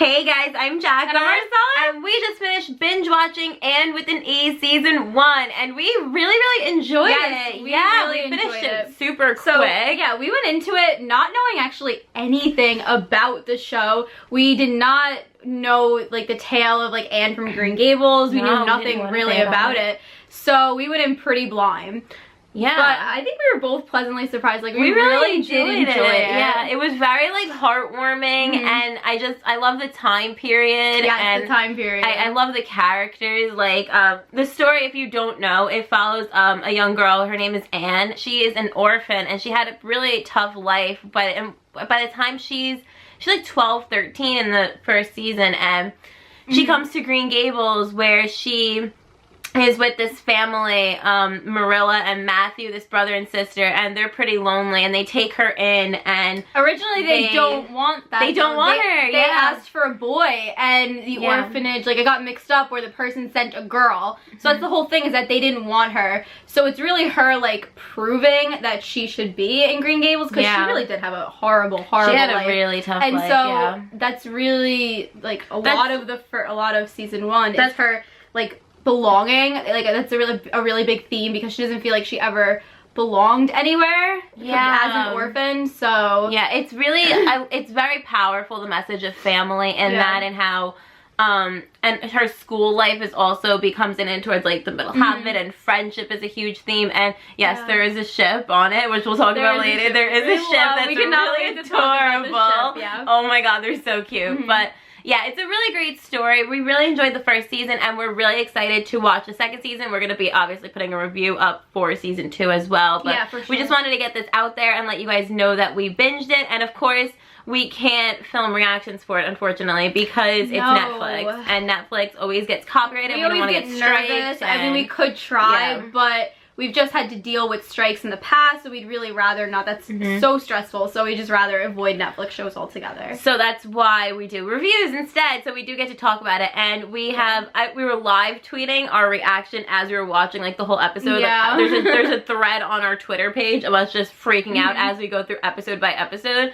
Hey guys, I'm Jacqueline. And I'm Marcella. And we just finished binge watching And with an E season 1, and we really enjoyed it. We really finished enjoyed it super quick. Yeah, we went into it not knowing actually anything about the show. We did not know like the tale of like Anne from Green Gables. We knew nothing really about it. So we went in pretty blind. Yeah. But I think we were both pleasantly surprised. Like we really did enjoy it. Yeah, it was very like heartwarming, and I love the time period. Yeah, and the time period. I love the characters. Like the story, if you don't know, it follows a young girl. Her name is Anne. She is an orphan, and she had a really tough life. But by the time she's like 12, 13 in the first season, and she comes to Green Gables where she is with this family, Marilla and Matthew, this brother and sister, and they're pretty lonely, and they take her in, and originally they don't want that. They don't want her, They asked for a boy, and the orphanage, like, it got mixed up where the person sent a girl. So that's the whole thing, is that they didn't want her. So it's really her, like, proving that she should be in Green Gables, because she really did have a horrible life. She had a really tough life, and so that's really, like, a lot of season 1 is her, like, belonging. Like that's a really big theme, because she doesn't feel like she ever belonged anywhere as an orphan. So yeah, it's really it's very powerful, the message of family and that, and how and her school life is also becomes in towards like the middle half of it, and friendship is a huge theme. And yes, there is a ship on it, which we'll talk about later. There is a ship that's really adorable. Oh my god, they're so cute. But yeah, it's a really great story. We really enjoyed the first season, and we're really excited to watch the second season. We're going to be obviously putting a review up for season 2 as well. But yeah, for sure. We just wanted to get this out there and let you guys know that we binged it. And of course, we can't film reactions for it, unfortunately, because it's Netflix. And Netflix always gets copyrighted. We don't want to get nervous. I mean, we could try, but we've just had to deal with strikes in the past, so we'd really rather not. That's so stressful, so we just rather avoid Netflix shows altogether. So that's why we do reviews instead, so we do get to talk about it. And we have, we were live tweeting our reaction as we were watching like the whole episode. Yeah. Like, there's a thread on our Twitter page of us just freaking out as we go through episode by episode.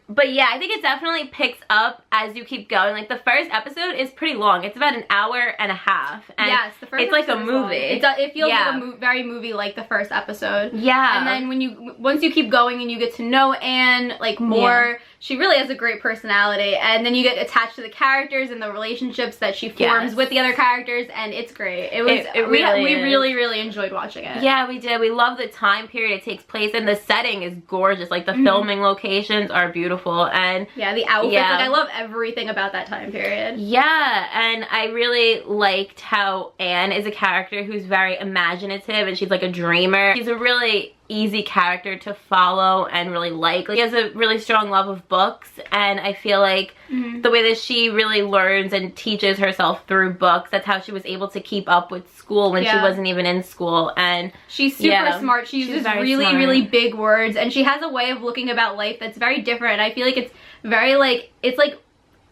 But yeah, I think it definitely picks up as you keep going. Like the first episode is pretty long. It's about an hour and a half. And yes, the first it's like a movie. It feels like a very movie like the first episode. Yeah. And then once you keep going and you get to know Anne like more, she really has a great personality, and then you get attached to the characters and the relationships that she forms with the other characters, and it's great. It was we really enjoyed watching it. Yeah, we did. We love the time period it takes place, and the setting is gorgeous. Like the filming locations are beautiful, and yeah, the outfits. Like I love everything about that time period. Yeah, and I really liked how Anne is a character who's very imaginative, and she's like a dreamer. She's a really easy character to follow and really like. She has a really strong love of books, and I feel like the way that she really learns and teaches herself through books, that's how she was able to keep up with school when she wasn't even in school. And she's super smart. She uses really big words, and she has a way of looking about life that's very different. I feel like it's very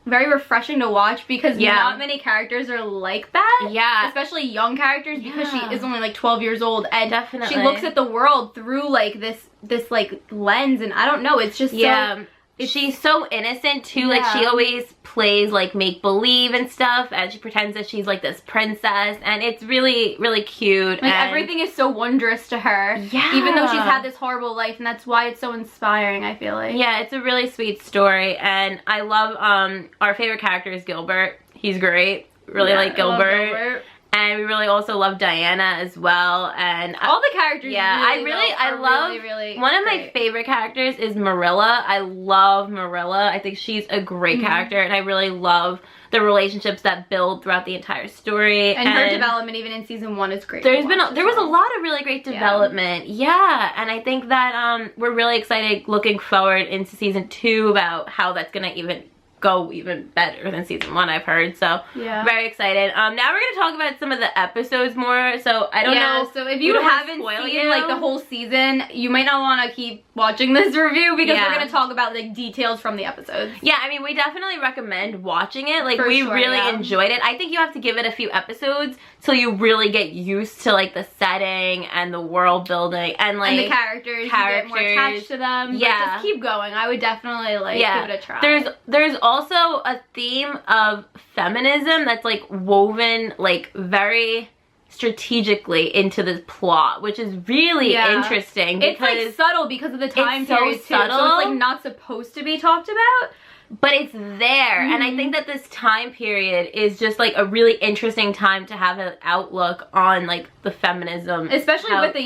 very refreshing to watch, because not many characters are like that. Yeah. Especially young characters, because she is only like 12 years old, and she looks at the world through like this like lens, and I don't know, it's just so she's so innocent too. Like she always plays like make-believe and stuff, and she pretends that she's like this princess, and it's really cute. Like everything is so wondrous to her. Yeah. Even though she's had this horrible life, and that's why it's so inspiring, I feel like. Yeah, it's a really sweet story, and I love our favorite character is Gilbert. He's great. Really like Gilbert. And we really also love Diana as well, and all the characters. Yeah, I love. One of my favorite characters is Marilla. I love Marilla. I think she's a great character, and I really love the relationships that build throughout the entire story. And her development, even in season 1, is great. There was a lot of really great development. Yeah, and I think that we're really excited, looking forward into season 2 about how that's gonna go even better than season 1, I've heard. So very excited. Now we're gonna talk about some of the episodes more. So I don't know. So if you haven't seen like the whole season, you might not want to keep watching this review, because we're gonna talk about like details from the episodes. Yeah, I mean, we definitely recommend watching it. Like we really enjoyed it. I think you have to give it a few episodes till you really get used to like the setting and the world building and like the characters. You get more attached to them. Yeah, but just keep going. I would definitely like give it a try. There's also a theme of feminism that's like woven like very strategically into this plot, which is really interesting. It's like subtle because of the time period too. Subtle. So it's like not supposed to be talked about, but it's there. And I think that this time period is just like a really interesting time to have an outlook on like the feminism, especially with a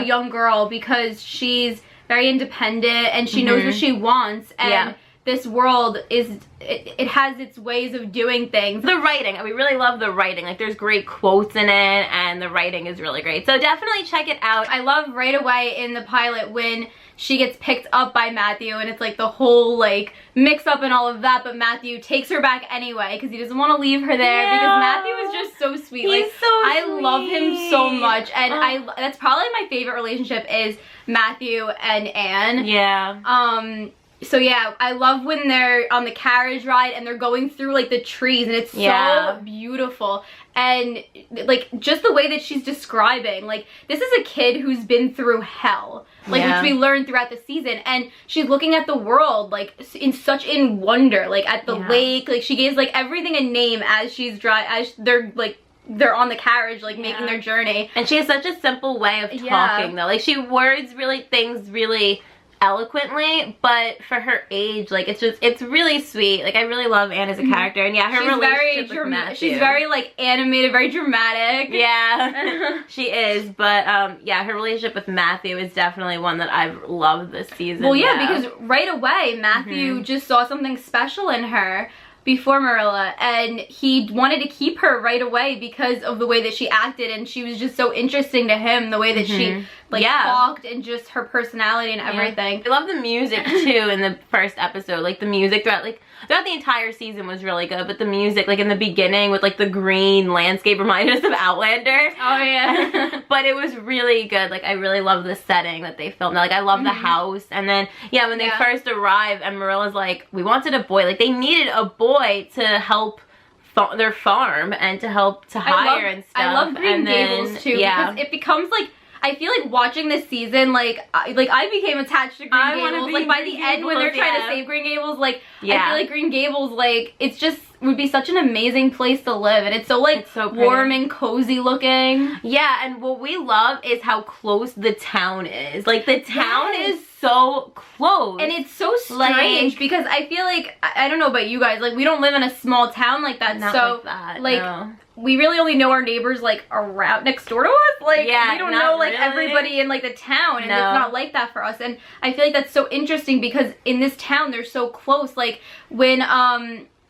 young girl, because she's very independent and she knows what she wants, and this world is, it has its ways of doing things. The writing, we really love the writing. Like there's great quotes in it and the writing is really great. So definitely check it out. I love right away in the pilot when she gets picked up by Matthew and it's like the whole like mix up and all of that, but Matthew takes her back anyway because he doesn't want to leave her there because Matthew is just so sweet. He's like, so sweet. I love him so much, and that's probably my favorite relationship is Matthew and Anne. Yeah. So yeah, I love when they're on the carriage ride and they're going through like the trees and it's so beautiful. And like just the way that she's describing, like this is a kid who's been through hell, like which we learn throughout the season, and she's looking at the world like in wonder, like at the lake, like she gives like everything a name as she's they're on the carriage, like making their journey. And she has such a simple way of talking though, like she words things really eloquently, but for her age, like it's really sweet. Like I really love Anne as a character, and her relationship with Matthew. She's very like animated, very dramatic. Yeah, she is. But her relationship with Matthew is definitely one that I've loved this season. Well, because right away Matthew just saw something special in her before Marilla, and he wanted to keep her right away because of the way that she acted, and she was just so interesting to him, the way that she talked and just her personality and everything. I love the music too in the first episode. Like the music throughout the entire season was really good, but the music like in the beginning with like the green landscape reminded us of Outlander. Oh yeah. But it was really good. Like I really love the setting that they filmed. Like I love the house, and then when they first arrive and Marilla's like, we wanted a boy, like they needed a boy to help their farm and to help to hire and stuff. I love Green Gables too, because it becomes like, I feel like watching this season, like I became attached to Green Gables. Like by the end when they're trying to save Green Gables, like I feel like Green Gables, like it's just would be such an amazing place to live, and it's so like warm and cozy looking. Yeah, and what we love is how close the town is. Like the town is so close, and it's so strange because I feel like I don't know about you guys, like we don't live in a small town like that, we really only know our neighbors like around next door to us. Like we don't know like everybody in like the town, and it's not like that for us. And I feel like that's so interesting because in this town they're so close. Like when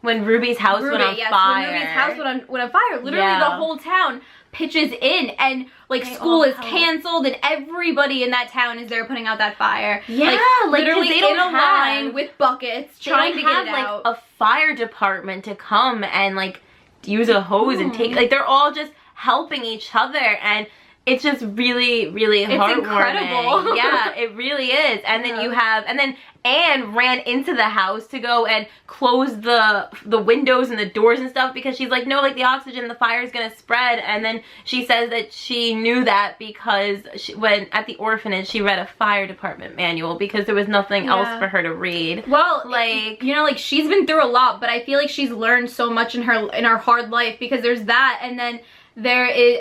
Ruby's house went on fire. When Ruby's house went on fire, literally the whole town pitches in, and like school is canceled, and everybody in that town is there putting out that fire. Yeah, like literally they in a line with buckets trying to get it out. Like a fire department to come and like use a hose and take, like they're all just helping each other, and it's just really, really heartwarming. Incredible. Yeah, it really is. And then Anne ran into the house to go and close the windows and the doors and stuff because she's like, no, like the oxygen, the fire is gonna spread. And then she says that she knew that because when at the orphanage she read a fire department manual because there was nothing else for her to read. Well, like like she's been through a lot, but I feel like she's learned so much in her hard life because there's that, and then there is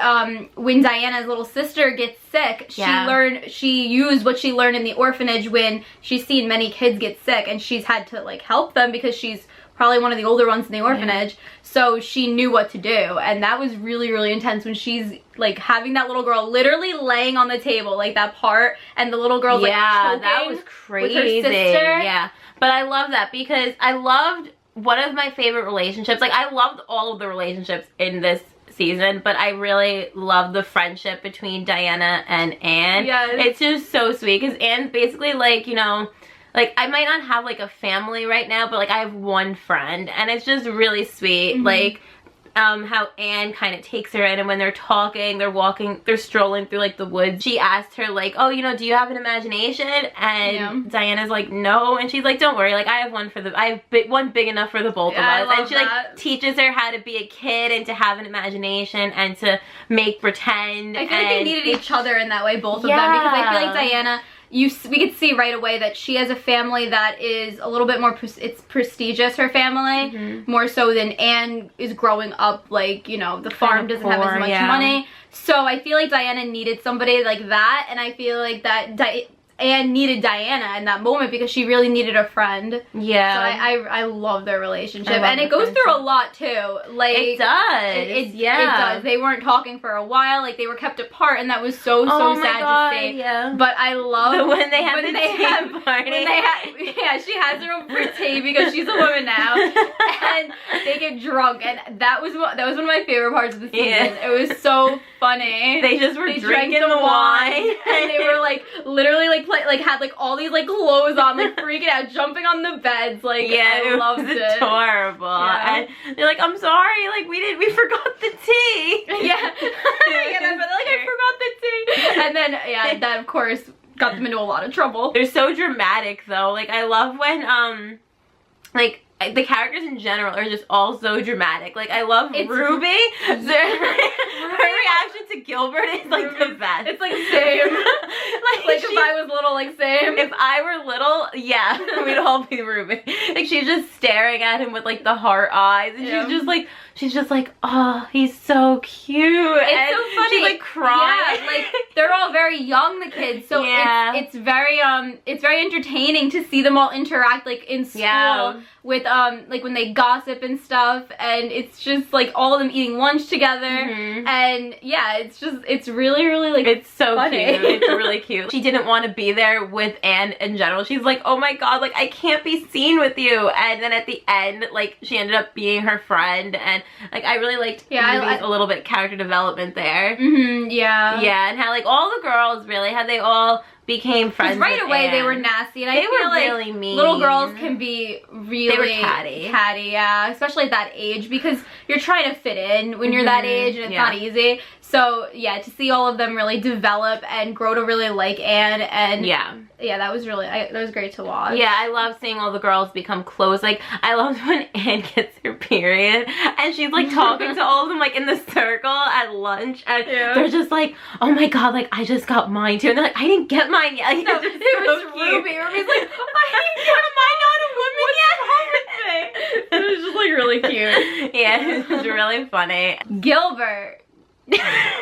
when Diana's little sister gets sick, she used what she learned in the orphanage when she's seen many kids get sick, and she's had to like help them because she's probably one of the older ones in the orphanage. So she knew what to do, and that was really, really intense when she's like having that little girl literally laying on the table, like that part, and the little girl's like choking that was crazy. With her sister. Yeah, but I love that because I loved one of my favorite relationships. Like I loved all of the relationships in this season, but I really love the friendship between Diana and Anne. Yes. It's just so sweet because Anne's basically like, like I might not have like a family right now, but like I have one friend, and it's just really sweet. Like how Anne kind of takes her in, and when they're talking, they're strolling through like the woods, she asked her like, oh, do you have an imagination? And Diana's like, no, and she's like, don't worry, like I have one big enough for the both of us. And she like teaches her how to be a kid and to have an imagination and to make pretend. I feel like they needed each other in that way, both of them, because I feel like Diana we could see right away that she has a family that is a little bit more, it's prestigious, her family, more so than Anne is growing up, like, you know, the farm doesn't have as much money. So I feel like Diana needed somebody like that, and I feel like that Anne needed Diana in that moment because she really needed a friend. Yeah. So I love their relationship. And it goes through a lot too. Like, it does. It does. They weren't talking for a while. Like, they were kept apart, and that was so sad to see. Yeah. But I love when they have the tea party. She has her own fruit tea because she's a woman now. And they get drunk, and that was one of my favorite parts of the season. Yeah. It was so funny. They just were drinking the wine. And they were like literally like had like all these like clothes on, like freaking out, jumping on the beds, like I loved it. It was adorable. And they're like, I'm sorry, like we forgot the tea. Yeah. I forgot the tea. And then that of course got them into a lot of trouble. They're so dramatic though. Like I love when like the characters in general are just all so dramatic. Like I love Ruby. Her reaction to Gilbert is like the best. It's like same. like if I was little, like same. If I were little, yeah, we'd all be Ruby. Like she's just staring at him with like the heart eyes, and she's just like, oh, he's so cute. It's so funny. She's like crying. Yeah, like they're all very young, the kids. So it's very entertaining to see them all interact like in school with like when they gossip and stuff, and it's just like all of them eating lunch together, and it's really like it's so funny. Cute. It's really cute. She didn't want to be there with Anne in general. She's like, oh my god, like I can't be seen with you, and then at the end, like she ended up being her friend, and like I really liked Ruby's a little bit character development there. And how like all the girls really, how they all became friends right with away Anne. They were nasty, and I feel were like really mean. Little girls can be really they were catty, yeah, especially at that age, because you're trying to fit in when you're that age, and it's not easy. So yeah, to see all of them really develop and grow to really like Anne, and that was really that was great to watch. Yeah, I love seeing all the girls become close. Like I loved when Anne gets her period and she's like talking to all of them like in the circle at lunch, and they're just like, oh my god, like I just got mine too, and they're like, I didn't get mine yet. Like, no, it was Ruby. Ruby's like, am I not a woman yet? What's wrong with me? It was just like really cute. Yeah, it was really funny. Gilbert.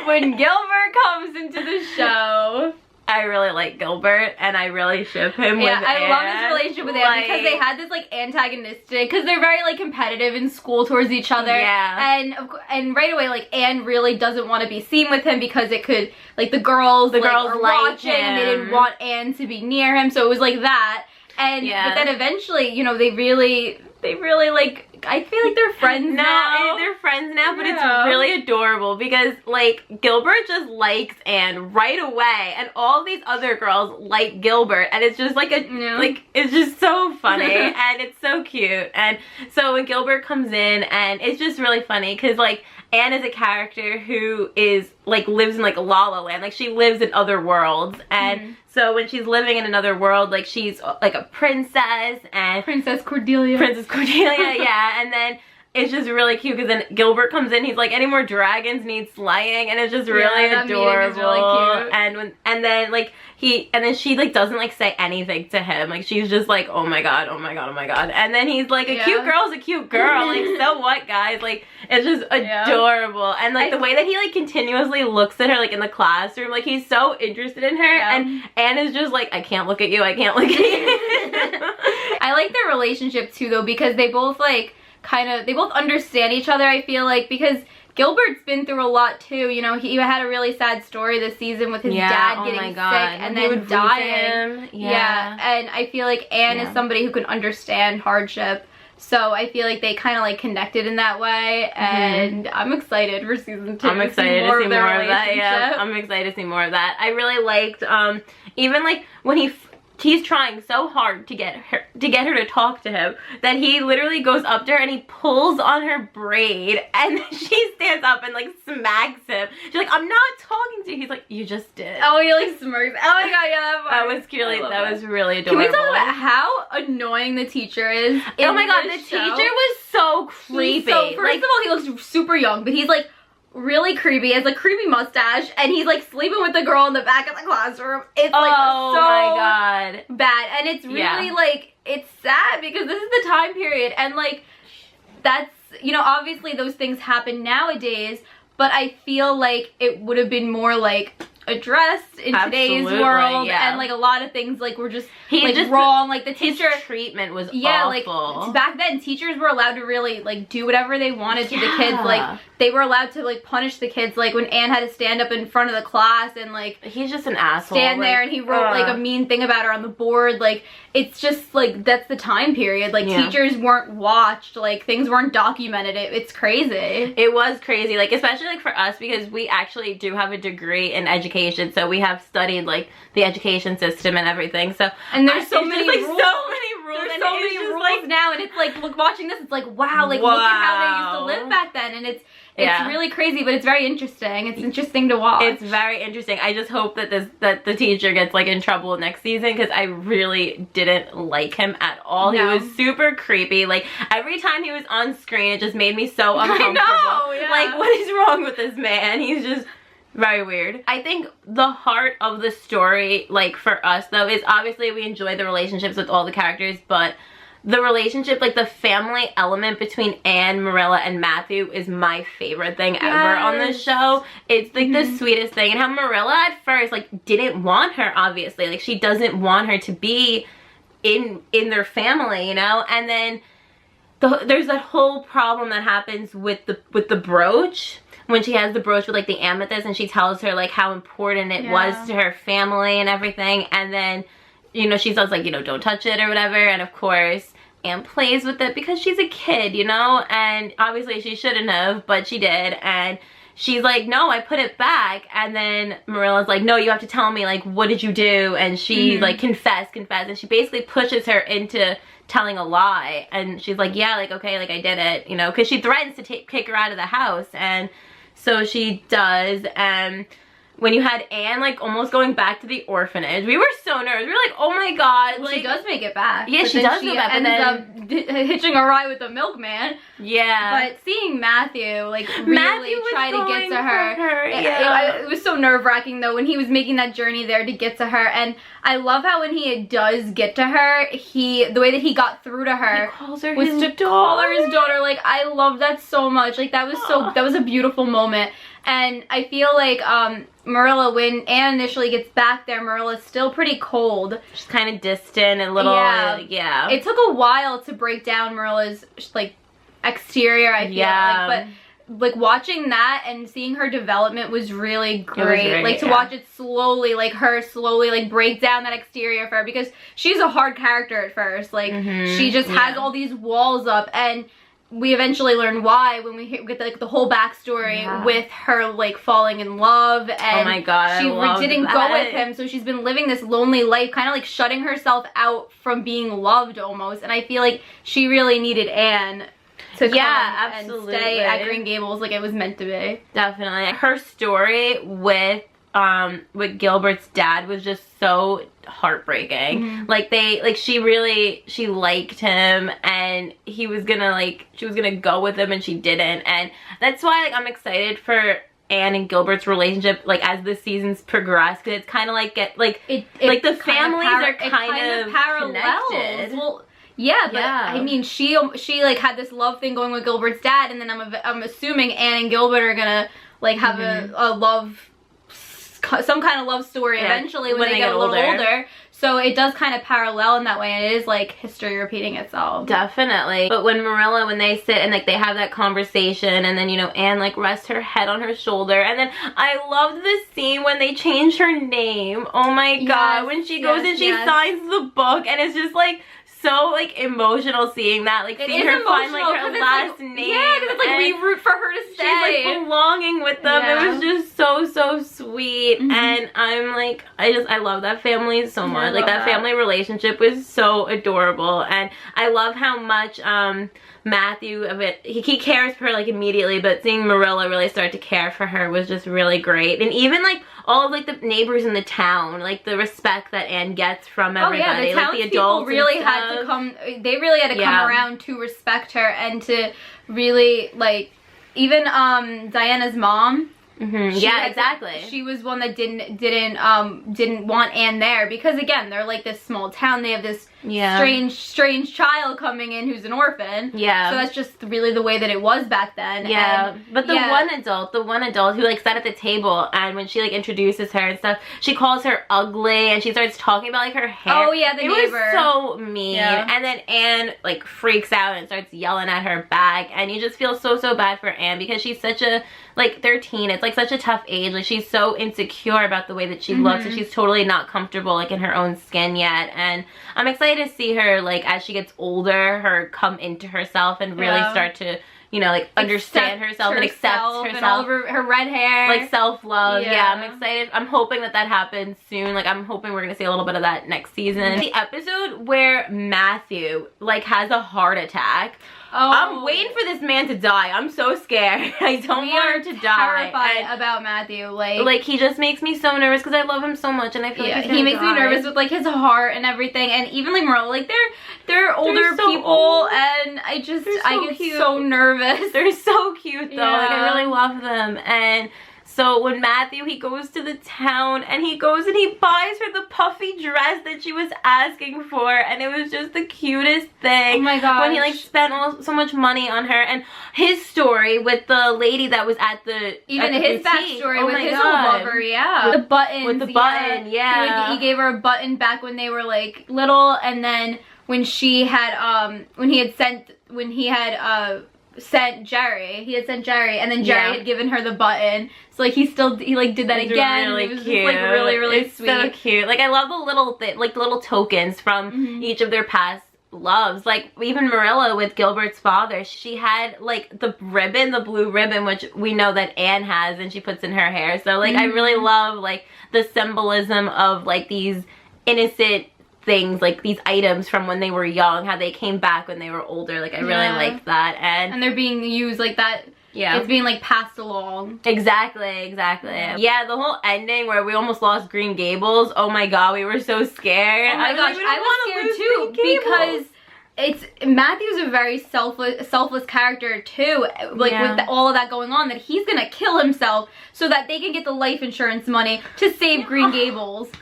When Gilbert comes into the show, I really like Gilbert, and I really ship him with Anne. I love his relationship with Anne because they had this like antagonistic, because they're very like competitive in school towards each other. Yeah. And right away, like Anne really doesn't want to be seen with him because it could, like the girls are watching him, and they didn't want Anne to be near him, so it was like that. And but then eventually, you know, they really like, I feel like they're friends now. They're friends now, but it's really adorable because like Gilbert just likes Anne right away, and all these other girls like Gilbert, and it's just like like it's just so funny and it's so cute. And so when Gilbert comes in, and it's just really funny because like Anne is a character who is like lives in like La La Land, like she lives in other worlds, and so when she's living in another world, like she's like a princess, and Princess Cordelia, yeah, and then it's just really cute because then Gilbert comes in, he's like, any more dragons need slaying, and it's just really adorable. Really cute. And then she like doesn't like say anything to him, like she's just like, oh my god, and then he's like, a cute girl's a cute girl, like so what, guys, like it's just adorable. And like the way that he like continuously looks at her like in the classroom, like he's so interested in her, and Anne is just like, I can't look at you, I can't look at you. I like their relationship too though, because they both like they both understand each other, I feel like, because Gilbert's been through a lot too, you know. He had a really sad story this season with his dad getting sick and then dying. And I feel like Anne is somebody who can understand hardship, so I feel like they kind of like connected in that way, and I'm excited for season 2. I'm excited to see more of that. Yeah, I'm excited to see more of that. I really liked even like when he's trying so hard to get her to talk to him that he literally goes up to her and he pulls on her braid, and she stands up and like smacks him. She's like, I'm not talking to you. He's like, you just did. Oh, he like smirks. Oh my god, yeah, that was cute. That was really adorable. Can we talk about how annoying the teacher is? Oh my god, the teacher was so creepy. First of all, he looks super young, but he's like really creepy. He has a creepy mustache, and he's like sleeping with the girl in the back of the classroom. It's like so my god, bad, and it's really like, it's sad because this is the time period, and like that's, you know, obviously those things happen nowadays, but I feel like it would have been more like addressed in today's world, and like a lot of things like were just wrong. Like the teacher treatment was awful. Like back then teachers were allowed to really like do whatever they wanted to the kids. Like they were allowed to like punish the kids, like when Anne had to stand up in front of the class and like he's just an asshole, stand there, and he wrote like a mean thing about her on the board. Like it's just like, that's the time period. Like teachers weren't watched, like things weren't documented. It's crazy. It was crazy, like especially like for us, because we actually do have a degree in education, so we have studied like the education system and everything. So and there's so many rules. There's So many rules like, now, and it's like, look, watching this, it's like, wow, like look at how they used to live back then, and it's really crazy, but it's very interesting. It's interesting to watch. It's very interesting. I just hope that that the teacher gets like in trouble next season, because I really didn't like him at all. No. He was super creepy. Like every time he was on screen, it just made me so uncomfortable. I know, like what is wrong with this man? He's just very weird. I think the heart of the story, like for us though, is obviously we enjoy the relationships with all the characters, but the relationship, like the family element between Anne, Marilla, and Matthew is my favorite thing ever on this show. It's like the sweetest thing. And how Marilla at first like didn't want her, obviously. Like she doesn't want her to be in their family, you know? And then there's that whole problem that happens with the brooch. When she has the brooch with like the amethyst, and she tells her like how important it was to her family and everything, and then, you know, she says like, you know, don't touch it or whatever, and of course Anne plays with it because she's a kid, you know, and obviously she shouldn't have, but she did, and she's like, no, I put it back, and then Marilla's like, no, you have to tell me, like, what did you do? And she like, confess, and she basically pushes her into telling a lie, and she's like, yeah, like, okay, like I did it, you know, because she threatens to kick her out of the house, and so she does. And when you had Anne like almost going back to the orphanage, we were so nervous. We were like, oh my god. Well, like, she does make it back. Yeah, she does go back, and then ends up hitching a ride with the milkman. Yeah. But seeing Matthew like really try to get to her, it was so nerve-wracking though when he was making that journey there to get to her. And I love how when he does get to her, the way that he got through to her was to call her his daughter. Like I love that so much. Like that was that was a beautiful moment. And I feel like Marilla, when Anne initially gets back there, Marilla's still pretty cold. She's kind of distant and little, yeah. It took a while to break down Marilla's like exterior, I feel like, but like watching that and seeing her development was really great. Like to watch it slowly, like her slowly like break down that exterior for her, because she's a hard character at first. Like she just has all these walls up, and we eventually learn why when we get like the whole backstory with her like falling in love, and oh my god, she didn't go with him, so she's been living this lonely life, kind of like shutting herself out from being loved almost. And I feel like she really needed Anne to come and stay at Green Gables like it was meant to be. Definitely. Her story with Gilbert's dad was just so heartbreaking. Like she liked him, and she was gonna go with him, and she didn't. And that's why like I'm excited for Anne and Gilbert's relationship, like as the seasons progress, because it's kind of like the families are kind of connected. Well, yeah, but I mean, she like had this love thing going with Gilbert's dad, and then I'm assuming Anne and Gilbert are gonna like have a love, some kind of love story eventually when they get a little older. So it does kind of parallel in that way, and it is like history repeating itself. Definitely. But when Marilla, when they sit and like they have that conversation, and then, you know, Anne like rests her head on her shoulder, and then I loved the scene when they changed her name. Oh my god, when she goes and she signs the book, and it's just like so like emotional seeing that, like seeing her find like her last name. Yeah, because it's like we root for her to stay. She's like belonging with them. It was just so sweet, and I'm like, I love that family so much. Like that family relationship was so adorable, and I love how much Matthew he cares for her like immediately, but seeing Marilla really start to care for her was just really great. And even like all of like the neighbors in the town, like the respect that Anne gets from everybody, the like the adults really had to come. They really had to come around to respect her and to really like even Diana's mom. Yeah, exactly. She was one that didn't want Anne there because, again, they're like this small town. They have this strange child coming in who's an orphan. Yeah. So that's just really the way that it was back then. Yeah. But the one adult who like sat at the table, and when she like introduces her and stuff, she calls her ugly and she starts talking about like her hair. Oh yeah, the neighbor. It was so mean. Yeah. And then Anne like freaks out and starts yelling at her back, and you just feel so bad for Anne because she's such a like 13. It's like such a tough age. Like she's so insecure about the way that she looks, and she's totally not comfortable like in her own skin yet. And I'm excited to see her like as she gets older, her come into herself and really start to, you know, like understand herself and accept herself and all of her red hair, like self-love. Yeah, I'm excited. I'm hoping that happens soon. Like I'm hoping we're gonna see a little bit of that next season. The episode where Matthew like has a heart attack. Oh. I'm waiting for this man to die. I'm so scared. I don't want him to die. Terrified about Matthew. Like he just makes me so nervous because I love him so much, and I feel like he makes me nervous with like his heart and everything. And even like Marilla, like they're older people, and I get so nervous. They're so cute though. Like I really love them. And so when Matthew, he goes to the town and he goes and he buys her the puffy dress that she was asking for, and it was just the cutest thing. Oh my gosh. When he like spent so much money on her, and his story with the lady that was at the his backstory with his old lover, with the buttons. With the button, He gave her a button back when they were like little, and then when he had sent Jerry, and then Jerry had given her the button, so like he like did that again. Really it was cute. Just, like really it's sweet. So cute. Like I love the little tokens from each of their past loves. Like even Marilla with Gilbert's father, she had like the ribbon, the blue ribbon, which we know that Anne has, and she puts in her hair. So like I really love like the symbolism of like these innocent things, like these items from when they were young, how they came back when they were older. Like I really liked that, and they're being used like that. Yeah, it's being like passed along. Exactly. Yeah, the whole ending where we almost lost Green Gables. Oh my god, we were so scared. Oh my gosh, I was scared too because Matthew's a very selfless character too. Like with all of that going on, that he's gonna kill himself so that they can get the life insurance money to save Green Gables.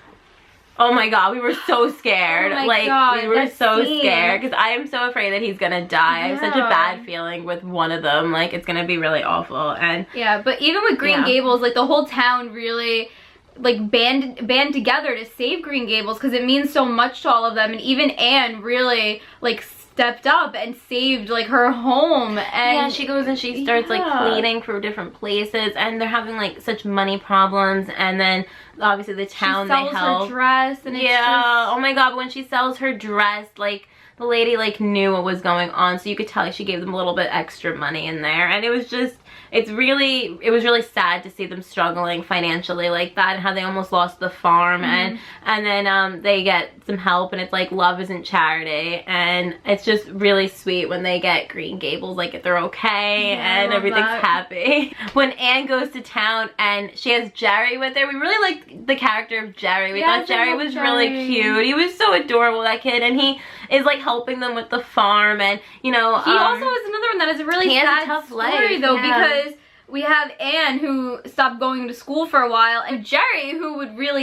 Oh my god, we were so scared. Oh my god, we were so scared because I am so afraid that he's gonna die. I have such a bad feeling with one of them. Like it's gonna be really awful. And but even with Green Gables, like the whole town really like band together to save Green Gables because it means so much to all of them. And even Anne really like stepped up and saved like her home, and she goes and she starts like pleading for different places, and they're having like such money problems, and then obviously the town they help. She sells her dress, and it's just... oh my god, when she sells her dress, like the lady like knew what was going on, so you could tell she gave them a little bit extra money in there, and it was just it was really sad to see them struggling financially like that, and how they almost lost the farm. And then they get some help, and it's like love isn't charity, and it's just really sweet when they get Green Gables, like they're okay and everything's happy. When Anne goes to town and she has Jerry with her, we really liked the character of Jerry. We thought Jerry was really cute. He was so adorable, that kid, and he is like helping them with the farm, and you know he also is another one that is a really sad story though, because we have Anne who stopped going to school for a while, and Jerry who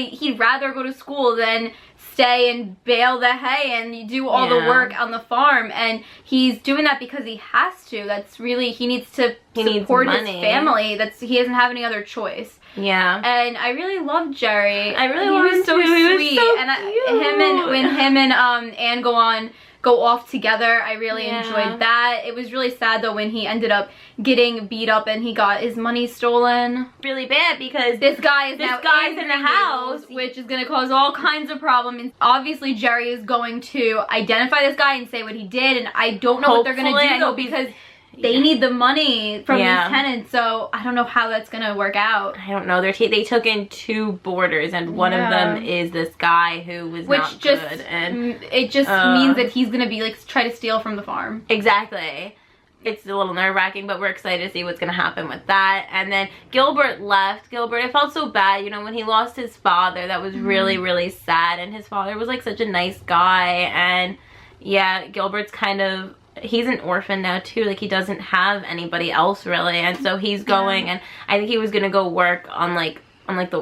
he'd rather go to school than stay and bale the hay and do all the work on the farm, and he's doing that because he has to. That's really, he needs to support his family. He doesn't have any other choice. Yeah. And I really loved Jerry. I really loved him so too. Sweet. He was so and when him and Anne go off together, I really enjoyed that. It was really sad though when he ended up getting beat up and he got his money stolen. Really bad because this guy's in the house, which is going to cause all kinds of problems. And obviously Jerry is going to identify this guy and say what he did, and I don't know what they're going to do though, because they need the money from these tenants, so I don't know how that's gonna work out. I don't know. They took in 2 boarders, and one of them is this guy who was not good. And it just means that he's gonna be like try to steal from the farm. Exactly. It's a little nerve-wracking, but we're excited to see what's gonna happen with that. And then Gilbert left. It felt so bad, you know, when he lost his father. That was really, really sad. And his father was like such a nice guy, and yeah, Gilbert's kind of he's an orphan now too, like he doesn't have anybody else really, and so he's going, and I think he was gonna go work on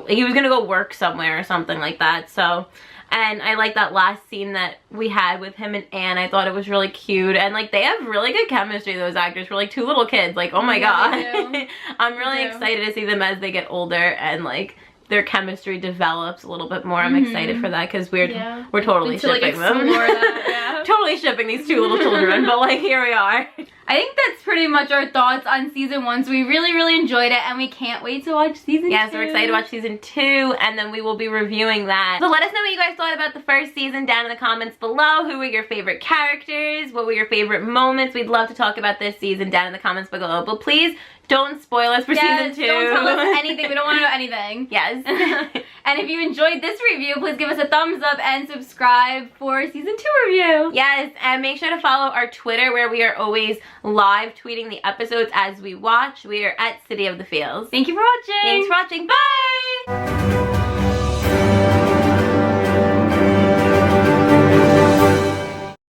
he was gonna go work somewhere or something like that. So, and I like that last scene that we had with him and Anne. I thought it was really cute, and like they have really good chemistry, those actors, for like 2 little kids. Like, oh my god. I'm really excited to see them as they get older, and like their chemistry develops a little bit more. I'm excited for that, because we're totally shipping them. Totally shipping these 2 little children, but like here we are. I think that's pretty much our thoughts on season 1. So we really enjoyed it, and we can't wait to watch season 2. Yes, we're excited to watch season 2, and then we will be reviewing that. So let us know what you guys thought about the first season down in the comments below. Who were your favorite characters? What were your favorite moments? We'd love to talk about this season down in the comments below, but please don't spoil us for season 2. Don't tell us anything. We don't want to know anything. Yes. And if you enjoyed this review, please give us a thumbs up and subscribe for season 2 review. Yes, and make sure to follow our Twitter, where we are always live tweeting the episodes as we watch. We are at City of the Feels. Thank you for watching. Thanks for watching. Bye!